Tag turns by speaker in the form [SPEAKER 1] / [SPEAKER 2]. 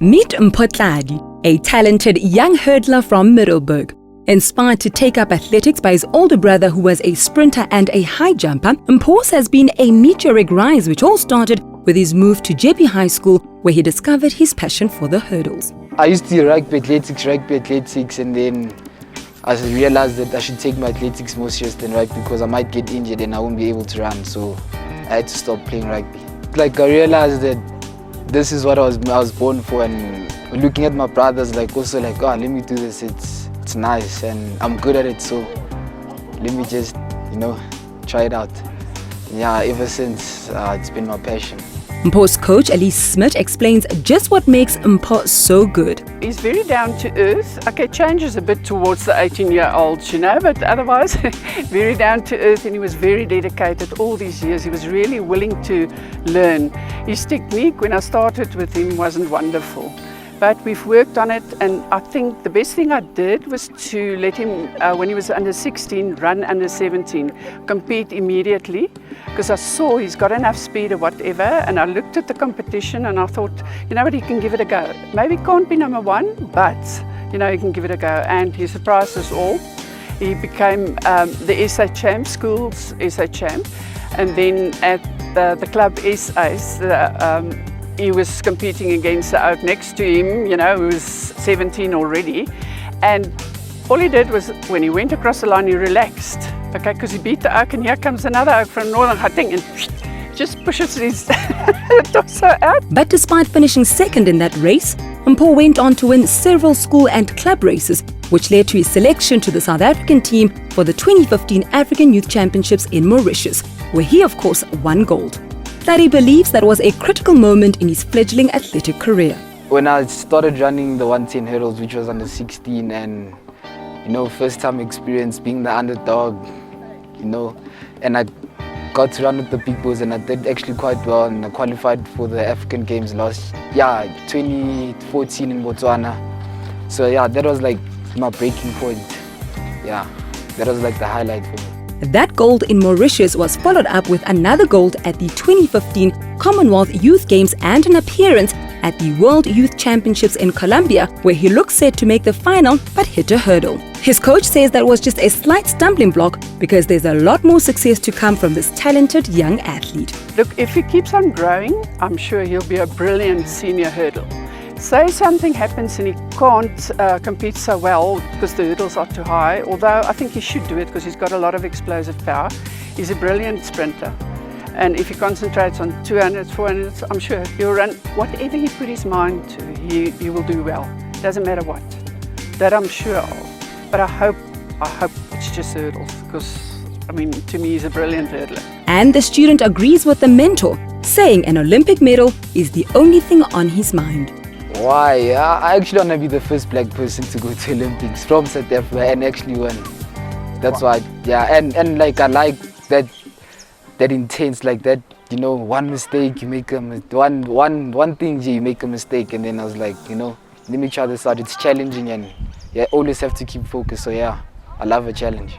[SPEAKER 1] Meet Mpho Tladi, a talented young hurdler from Middelburg. Inspired to take up athletics by his older brother who was a sprinter and a high jumper, Mpho's has been a meteoric rise which all started with his move to Jeppe High School where he discovered his passion for the hurdles.
[SPEAKER 2] I used to do rugby athletics, and then I realized that I should take my athletics more serious than rugby because I might get injured and I won't be able to run, so I had to stop playing rugby. Like, I realized that this is what I was born for, and looking at my brothers, like, also like, oh, let me do this, it's nice and I'm good at it, so let me just, try it out. Yeah, ever since, it's been my passion.
[SPEAKER 1] Mpho's coach, Elise Smith, explains just what makes Mpho so good.
[SPEAKER 3] He's very down to earth. Okay, changes a bit towards the 18-year-olds, but otherwise very down to earth, and he was very dedicated all these years. He was really willing to learn. His technique, when I started with him, wasn't wonderful. But we've worked on it, and I think the best thing I did was to let him, when he was under 16, run under 17, compete immediately, because I saw he's got enough speed or whatever, and I looked at the competition and I thought, what, he can give it a go. Maybe he can't be number one, but, he can give it a go. And he surprised us all. He became the SA champ, school's SA champ, and then at the club SAs, he was competing against the oak next to him, who was 17 already. And all he did was, when he went across the line, he relaxed. Okay, because he beat the oak, and here comes another oak from Northern Gauteng and just pushes his torso out.
[SPEAKER 1] But despite finishing second in that race, Mpho went on to win several school and club races, which led to his selection to the South African team for the 2015 African Youth Championships in Mauritius, where he, of course, won gold. Tladi believes that was a critical moment in his fledgling athletic career.
[SPEAKER 2] When I started running the 110 hurdles, which was under 16, and first time experience being the underdog, and I got to run with the big boys, and I did actually quite well, and I qualified for the African Games 2014 in Botswana. So yeah, that was like my breaking point. Yeah, that was like the highlight for me.
[SPEAKER 1] That gold in Mauritius was followed up with another gold at the 2015 Commonwealth Youth Games and an appearance at the World Youth Championships in Colombia, where he looked set to make the final but hit a hurdle. His coach says that was just a slight stumbling block because there's a lot more success to come from this talented young athlete.
[SPEAKER 3] Look, if he keeps on growing, I'm sure he'll be a brilliant senior hurdle. Say something happens and he can't compete so well because the hurdles are too high, although I think he should do it because he's got a lot of explosive power. He's a brilliant sprinter. And if he concentrates on 200s, 400s, I'm sure he'll run whatever he put his mind to, he will do well. Doesn't matter what. That I'm sure of. But I hope it's just hurdles because, to me, he's a brilliant hurdler.
[SPEAKER 1] And the student agrees with the mentor, saying an Olympic medal is the only thing on his mind.
[SPEAKER 2] Why? I actually want to be the first black person to go to Olympics from South Africa and actually win. That's why, and like I like that intense, like that, one mistake you make one thing you make a mistake, and then I was like, let me try this out. It's challenging, and always have to keep focused. So yeah, I love a challenge.